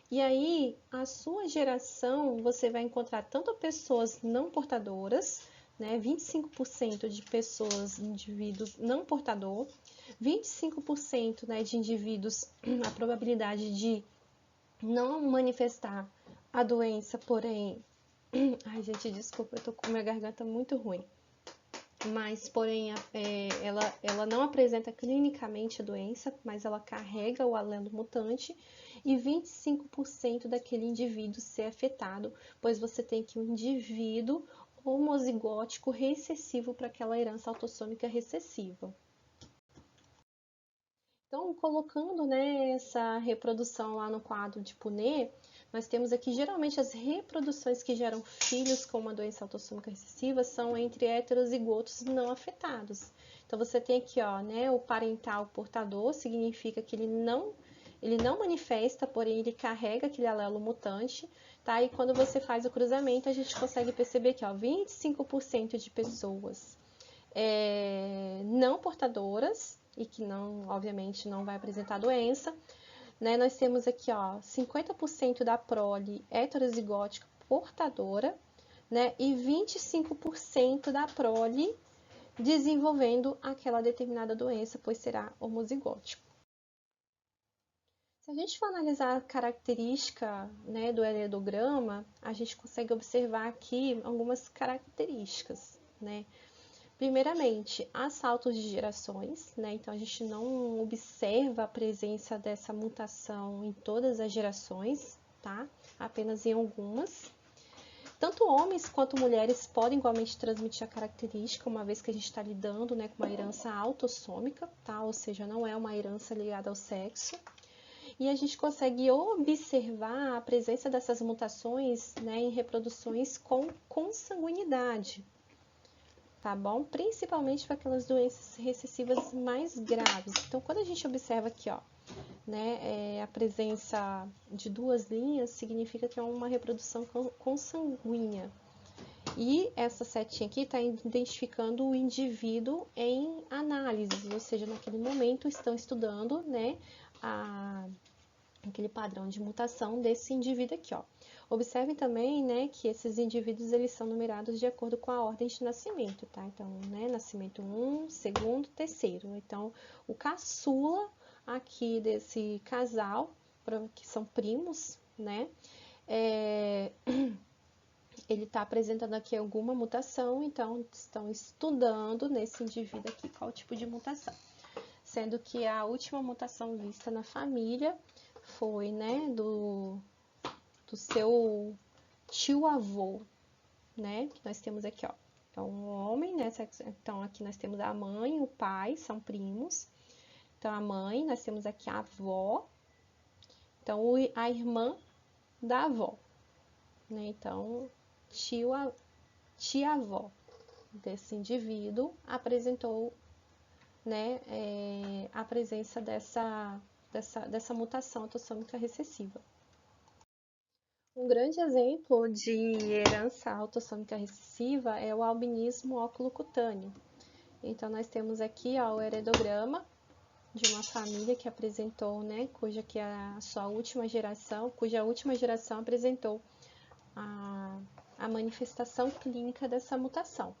[SPEAKER 1] E aí, a sua geração, você vai encontrar tanto pessoas não portadoras, né, 25% de pessoas, indivíduos não portador, 25%, né, de indivíduos, a probabilidade de não manifestar a doença, porém... Ai, gente, desculpa, eu tô com minha garganta muito ruim. Mas, porém, ela não apresenta clinicamente a doença, mas ela carrega o alelo mutante, e 25% daquele indivíduo ser afetado, pois você tem aqui um indivíduo homozigótico recessivo para aquela herança autossômica recessiva. Então, colocando, né, essa reprodução lá no quadro de Punnett, nós temos aqui, geralmente, as reproduções que geram filhos com uma doença autossômica recessiva são entre heterozigotos não afetados. Então, você tem aqui, né, o parental portador, significa que ele não manifesta, porém ele carrega aquele alelo mutante, tá? E quando você faz o cruzamento, a gente consegue perceber que, 25% de pessoas não portadoras, e que não, obviamente, não vai apresentar doença, né? Nós temos aqui, 50% da prole heterozigótica portadora, né? E 25% da prole desenvolvendo aquela determinada doença, pois será homozigótico. Se a gente for analisar a característica, né, do heredograma, a gente consegue observar aqui algumas características, né? Primeiramente, há saltos de gerações, né? Então a gente não observa a presença dessa mutação em todas as gerações, tá? Apenas em algumas. Tanto homens quanto mulheres podem igualmente transmitir a característica, uma vez que a gente está lidando, né, com uma herança autossômica, tá? Ou seja, não é uma herança ligada ao sexo. E a gente consegue observar a presença dessas mutações, né, em reproduções com consanguinidade, tá bom? Principalmente para aquelas doenças recessivas mais graves. Então, quando a gente observa aqui, ó, né, a presença de duas linhas, significa que é uma reprodução consanguínea. E essa setinha aqui está identificando o indivíduo em análise, ou seja, naquele momento estão estudando, né, aquele padrão de mutação desse indivíduo aqui, ó. Observem também, né, que esses indivíduos eles são numerados de acordo com a ordem de nascimento, tá? Então, né, nascimento 1, segundo, terceiro. Então, o caçula aqui desse casal, que são primos, né, ele está apresentando aqui alguma mutação, então estão estudando nesse indivíduo aqui qual tipo de mutação. Sendo que a última mutação vista na família foi, né, do seu tio-avô, né, que nós temos aqui, ó. É um homem, né, então aqui nós temos a mãe, o pai, são primos. Então, a mãe, nós temos aqui a avó, então a irmã da avó, né, então tia-avó desse indivíduo apresentou, né, a presença dessa mutação autossômica recessiva. Um grande exemplo de herança autossômica recessiva é o albinismo óculo-cutâneo. Então, nós temos aqui, ó, o heredograma de uma família que apresentou, né, cuja última geração apresentou a manifestação clínica dessa mutação.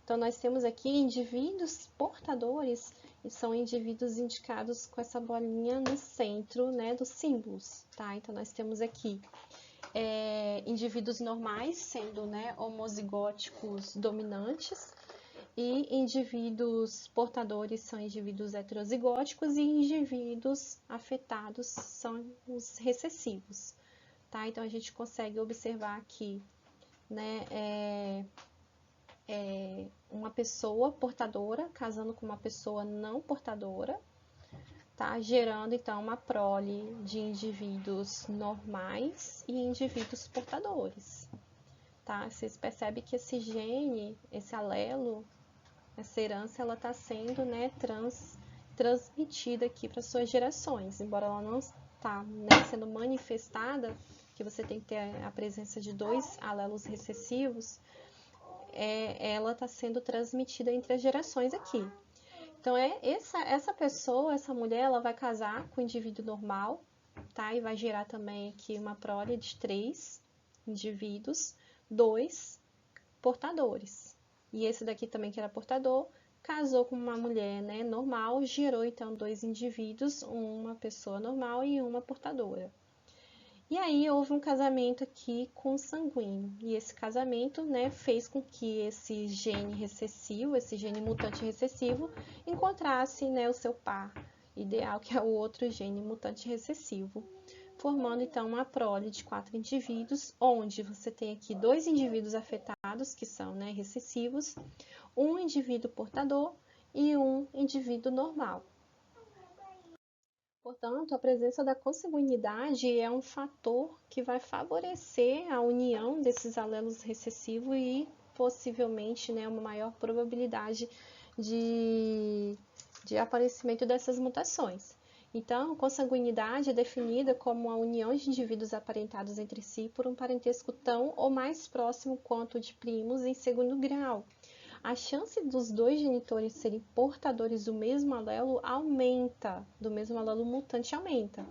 [SPEAKER 1] Então, nós temos aqui indivíduos portadores, e são indivíduos indicados com essa bolinha no centro, né, dos símbolos, tá? Então, nós temos aqui indivíduos normais, sendo, né, homozigóticos dominantes, e indivíduos portadores são indivíduos heterozigóticos e indivíduos afetados são os recessivos, tá? Então, a gente consegue observar aqui, né, uma pessoa portadora casando com uma pessoa não portadora, tá? Gerando, então, uma prole de indivíduos normais e indivíduos portadores, tá? Vocês percebem que esse gene, esse alelo, essa herança, ela está sendo, né, transmitida aqui para suas gerações, embora ela não está, né, sendo manifestada, que você tem que ter a presença de 2 alelos recessivos, ela está sendo transmitida entre as gerações aqui. Então, essa pessoa, essa mulher, ela vai casar com o indivíduo normal, tá? E vai gerar também aqui uma prole de 3 indivíduos, 2 portadores. E esse daqui também, que era portador, casou com uma mulher, né, normal, gerou então 2 indivíduos, uma pessoa normal e uma portadora. E aí houve um casamento aqui consanguíneo, e esse casamento, né, fez com que esse gene recessivo, esse gene mutante recessivo, encontrasse, né, o seu par ideal, que é o outro gene mutante recessivo, formando então uma prole de 4 indivíduos, onde você tem aqui 2 indivíduos afetados, que são, né, recessivos, um indivíduo portador e um indivíduo normal. Portanto, a presença da consanguinidade é um fator que vai favorecer a união desses alelos recessivos e possivelmente, né, uma maior probabilidade de aparecimento dessas mutações. Então, consanguinidade é definida como a união de indivíduos aparentados entre si por um parentesco tão ou mais próximo quanto de primos em segundo grau. A chance dos 2 genitores serem portadores do mesmo alelo aumenta, do mesmo alelo mutante aumenta,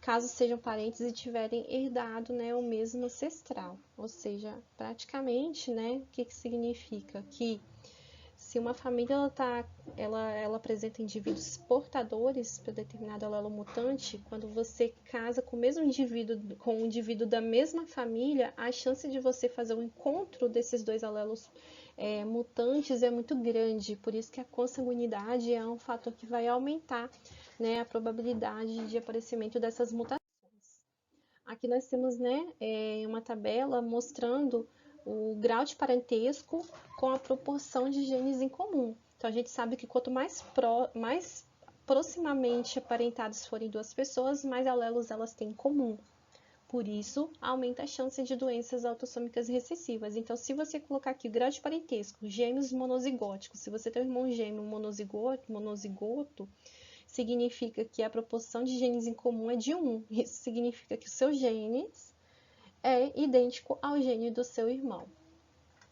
[SPEAKER 1] caso sejam parentes e tiverem herdado, né, o mesmo ancestral. Ou seja, praticamente, né, o que significa? Que Se uma família ela apresenta indivíduos portadores para determinado alelo mutante, quando você casa com o mesmo indivíduo, com um indivíduo da mesma família, a chance de você fazer o encontro desses dois alelos mutantes é muito grande. Por isso que a consanguinidade é um fator que vai aumentar, né, a probabilidade de aparecimento dessas mutações. Aqui nós temos, né, uma tabela mostrando o grau de parentesco com a proporção de genes em comum. Então, a gente sabe que quanto mais proximamente aparentados forem duas pessoas, mais alelos elas têm em comum. Por isso, aumenta a chance de doenças autossômicas recessivas. Então, se você colocar aqui o grau de parentesco, gêmeos monozigóticos, se você tem um irmão gêmeo monozigoto, significa que a proporção de genes em comum é de 1. Isso significa que o seu genes é idêntico ao gene do seu irmão.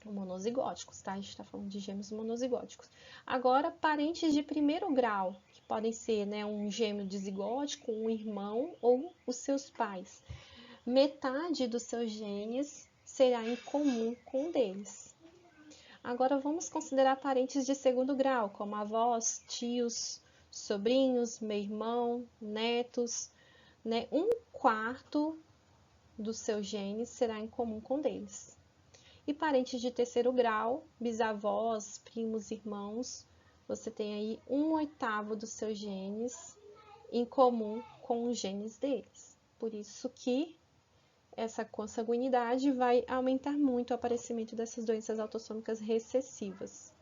[SPEAKER 1] Monozigóticos, tá? A gente está falando de gêmeos monozigóticos. Agora, parentes de primeiro grau, que podem ser, né, um gêmeo dizigótico, um irmão ou os seus pais. Metade dos seus genes será em comum com um deles. Agora, vamos considerar parentes de segundo grau, como avós, tios, sobrinhos, meio-irmão, netos, né? 1/4 dos seus genes será em comum com deles. E parentes de terceiro grau, bisavós, primos, irmãos, você tem aí 1/8 dos seus genes em comum com os genes deles. Por isso que essa consanguinidade vai aumentar muito o aparecimento dessas doenças autossômicas recessivas.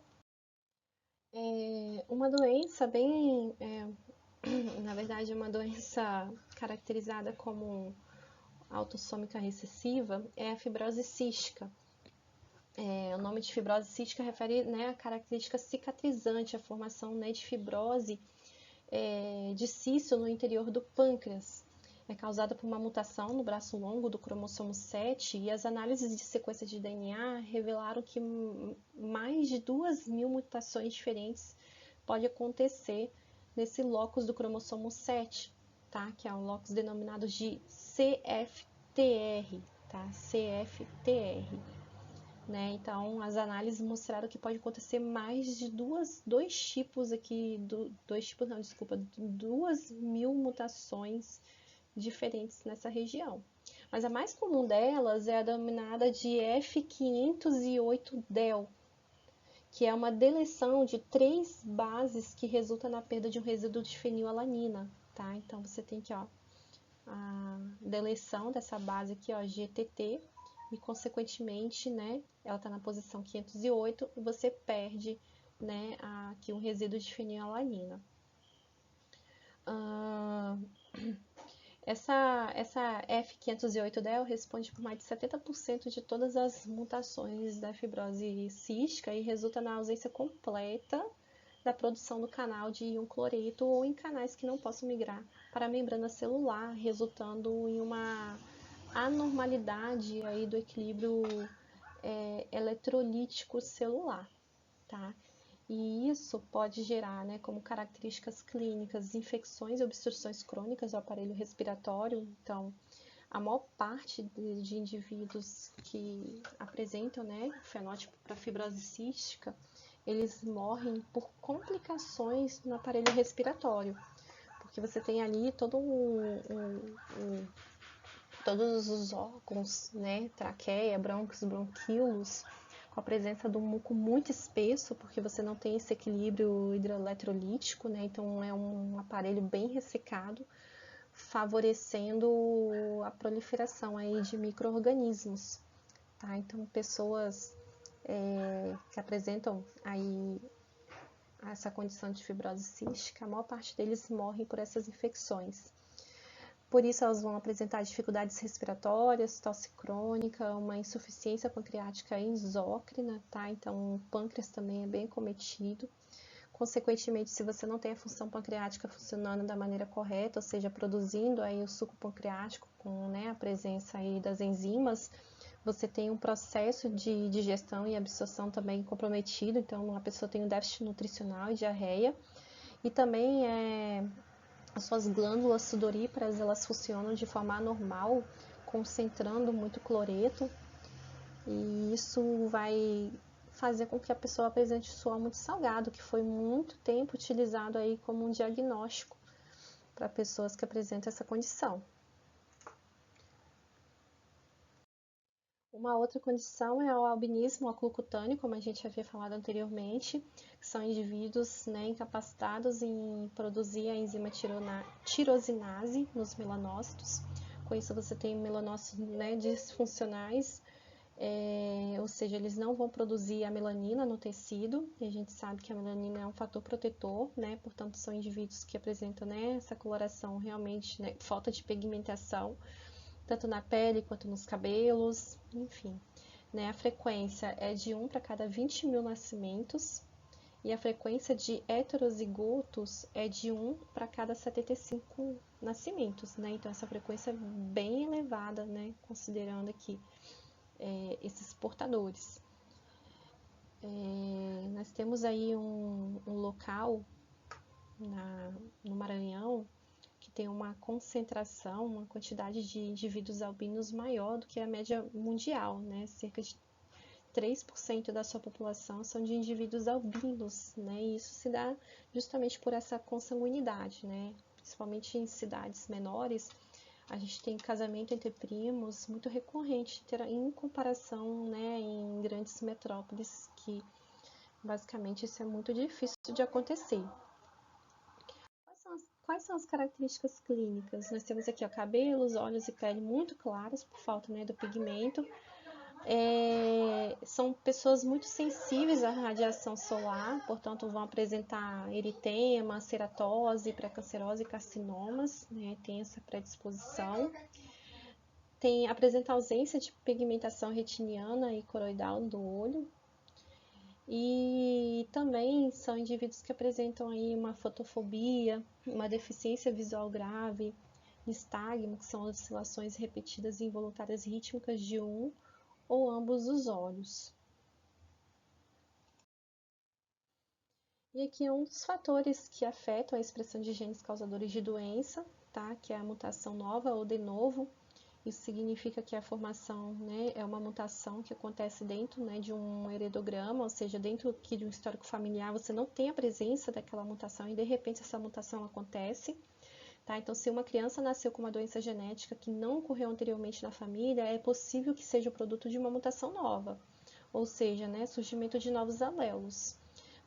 [SPEAKER 1] Uma doença na verdade, uma doença caracterizada como autossômica recessiva é a fibrose cística. O nome de fibrose cística refere, né, a característica cicatrizante, a formação, né, de fibrose de cício no interior do pâncreas. É causada por uma mutação no braço longo do cromossomo 7 e as análises de sequência de DNA revelaram que mais de 2.000 mutações diferentes pode acontecer nesse locus do cromossomo 7, tá? Que é um locus denominado de CFTR, tá? CFTR. Né? Então, as análises mostraram que pode acontecer mais de 2.000 mutações diferentes nessa região. Mas a mais comum delas é a denominada de F508del, que é uma deleção de 3 bases que resulta na perda de um resíduo de fenilalanina, tá? Então, você tem aqui, ó, a deleção dessa base aqui, ó, GTT, e consequentemente, né, ela está na posição 508 e você perde, né, aqui um resíduo de fenilalanina. Essa F508del responde por mais de 70% de todas as mutações da fibrose cística e resulta na ausência completa da produção do canal de íon cloreto ou em canais que não possam migrar para a membrana celular, resultando em uma anormalidade aí do equilíbrio eletrolítico celular, tá? E isso pode gerar, né, como características clínicas, infecções e obstruções crônicas do aparelho respiratório. Então, a maior parte de indivíduos que apresentam, né, o fenótipo para fibrose cística, eles morrem por complicações no aparelho respiratório, porque você tem ali todos os órgãos, né, traqueia, brônquios, bronquíolos, com a presença de um muco muito espesso, porque você não tem esse equilíbrio hidroeletrolítico, né, então é um aparelho bem ressecado, favorecendo a proliferação aí de micro-organismos, tá? Então, pessoas que apresentam aí essa condição de fibrose cística, a maior parte deles morrem por essas infecções. Por isso, elas vão apresentar dificuldades respiratórias, tosse crônica, uma insuficiência pancreática exócrina, tá? Então, o pâncreas também é bem cometido. Consequentemente, se você não tem a função pancreática funcionando da maneira correta, ou seja, produzindo aí o suco pancreático com, né, a presença aí das enzimas, você tem um processo de digestão e absorção também comprometido. Então, a pessoa tem um déficit nutricional e diarreia. E também as suas glândulas sudoríparas, elas funcionam de forma anormal, concentrando muito cloreto, e isso vai fazer com que a pessoa apresente suor muito salgado, que foi muito tempo utilizado aí como um diagnóstico para pessoas que apresentam essa condição. Uma outra condição é o albinismo occulocutâneo, como a gente havia falado anteriormente, que são indivíduos, né, incapacitados em produzir a enzima tirosinase nos melanócitos. Com isso você tem melanócitos, né, disfuncionais, ou seja, eles não vão produzir a melanina no tecido, e a gente sabe que a melanina é um fator protetor, né, portanto são indivíduos que apresentam, né, essa coloração realmente, né, falta de pigmentação, tanto na pele quanto nos cabelos, enfim. Né, a frequência é de 1 para cada 20 mil nascimentos, e a frequência de heterozigotos é de 1 para cada 75 nascimentos, né? Então, essa frequência é bem elevada, né? Considerando aqui esses portadores. Nós temos aí um local no Maranhão que tem uma concentração, uma quantidade de indivíduos albinos maior do que a média mundial, né? Cerca de 3% da sua população são de indivíduos albinos, né? E isso se dá justamente por essa consanguinidade, né? Principalmente em cidades menores, a gente tem casamento entre primos muito recorrente em comparação, né, em grandes metrópoles, que basicamente isso é muito difícil de acontecer. Quais são as características clínicas? Nós temos aqui, ó, cabelos, olhos e pele muito claros, por falta, né, do pigmento. São pessoas muito sensíveis à radiação solar, portanto vão apresentar eritema, ceratose, pré-cancerose e carcinomas, né, tem essa predisposição. Apresenta ausência de pigmentação retiniana e coroidal do olho. E também são indivíduos que apresentam aí uma fotofobia, uma deficiência visual grave, nistagmo, que são oscilações repetidas e involuntárias rítmicas de um ou ambos os olhos. E aqui é um dos fatores que afetam a expressão de genes causadores de doença, tá? Que é a mutação nova ou de novo. Isso significa que a formação, né, é uma mutação que acontece dentro, né, de um heredograma, ou seja, dentro aqui de um histórico familiar, você não tem a presença daquela mutação e de repente essa mutação acontece. Tá? Então, se uma criança nasceu com uma doença genética que não ocorreu anteriormente na família, é possível que seja o produto de uma mutação nova, ou seja, né, surgimento de novos alelos.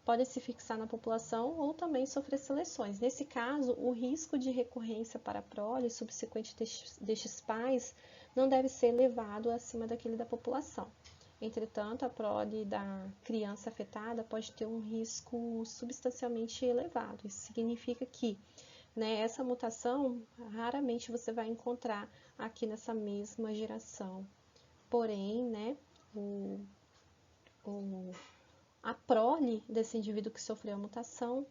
[SPEAKER 1] Podem se fixar na população ou também sofrer seleções. Nesse caso, o risco de recorrência para a prole subsequente destes pais não deve ser elevado acima daquele da população. Entretanto, a prole da criança afetada pode ter um risco substancialmente elevado. Isso significa que, né, essa mutação raramente você vai encontrar aqui nessa mesma geração. Porém, né, a prole desse indivíduo que sofreu a mutação,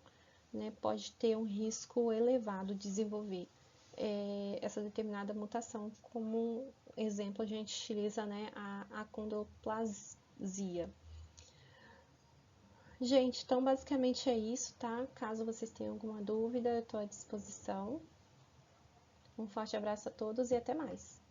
[SPEAKER 1] né, pode ter um risco elevado de desenvolver essa determinada mutação. Como exemplo, a gente utiliza, né, a acondroplasia. Gente, então basicamente é isso, tá? Caso vocês tenham alguma dúvida, eu estou à disposição. Um forte abraço a todos e até mais!